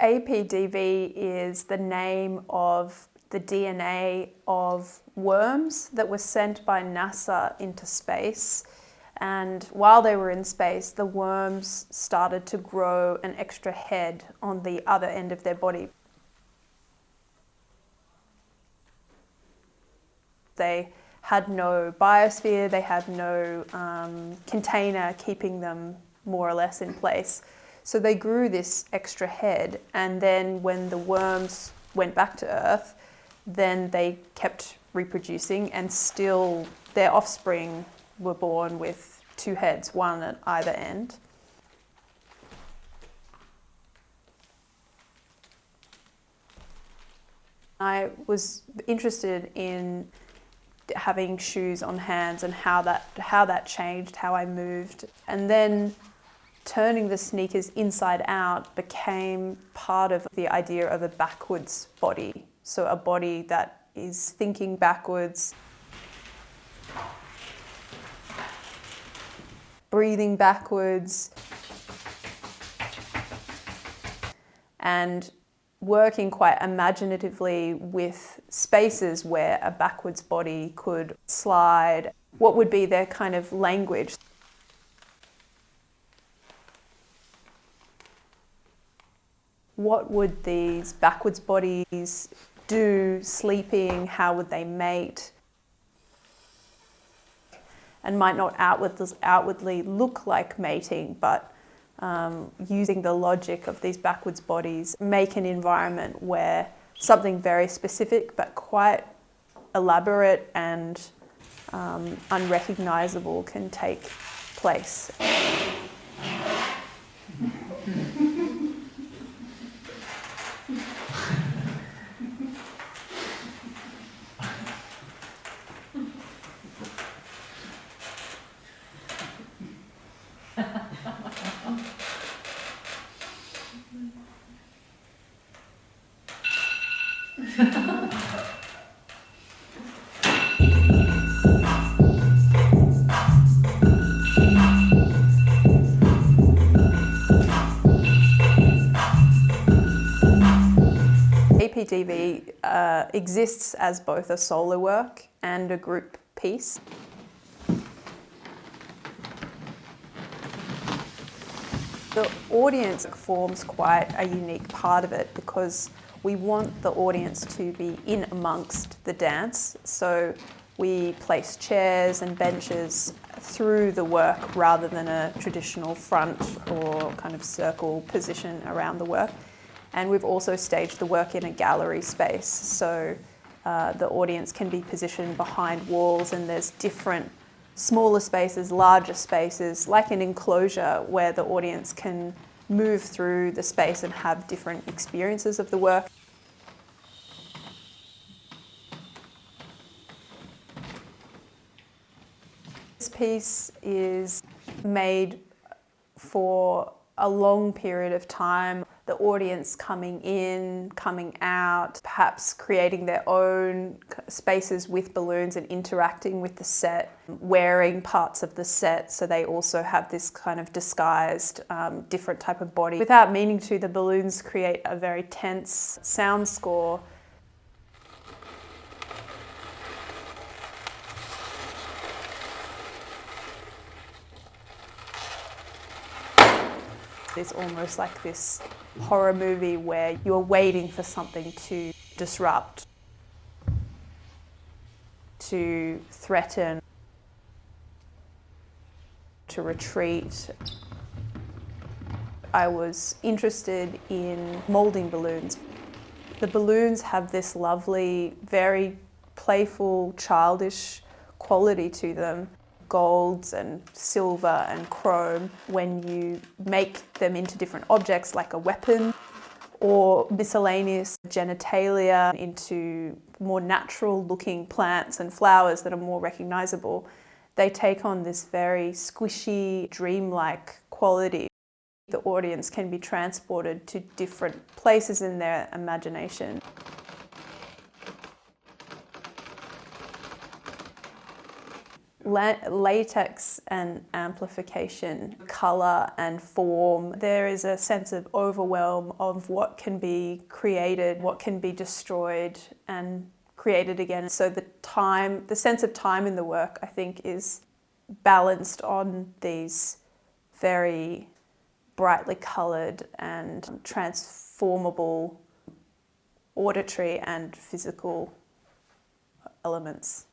APDV is the name of the DNA of worms that were sent by NASA into space. And while they were in space, the worms started to grow an extra head on the other end of their body. They had no biosphere, they had no container keeping them more or less in place. So they grew this extra head, and then when the worms went back to Earth, then they kept reproducing, and still their offspring were born with two heads, one at either end. I was interested in having shoes on hands and how that changed how I moved. And then turning the sneakers inside out became part of the idea of a backwards body. So a body that is thinking backwards, breathing backwards, and working quite imaginatively with spaces where a backwards body could slide. What would be their kind of language? What would these backwards bodies do sleeping? How would they mate? And might not outwardly look like mating, but using the logic of these backwards bodies, make an environment where something very specific but quite elaborate and unrecognizable can take place. APDV exists as both a solo work and a group piece. The audience forms quite a unique part of it because we want the audience to be in amongst the dance. So we place chairs and benches through the work rather than a traditional front or kind of circle position around the work. And we've also staged the work in a gallery space. So the audience can be positioned behind walls, and there's different smaller spaces, larger spaces, like an enclosure where the audience can move through the space and have different experiences of the work. This piece is made for a long period of time. The audience coming in, coming out, perhaps creating their own spaces with balloons and interacting with the set, wearing parts of the set so they also have this kind of disguised different type of body. Without meaning to, the balloons create a very tense sound score. It's almost like this horror movie where you're waiting for something to disrupt, to threaten, to retreat. I was interested in moulding balloons. The balloons have this lovely, very playful, childish quality to them. Golds and silver and chrome. When you make them into different objects like a weapon or miscellaneous genitalia into more natural looking plants and flowers that are more recognizable, they take on this very squishy, dreamlike quality. The audience can be transported to different places in their imagination. latex and amplification, colour and form. There is a sense of overwhelm of what can be created, what can be destroyed and created again. So the sense of time in the work, I think, is balanced on these very brightly coloured and transformable auditory and physical elements.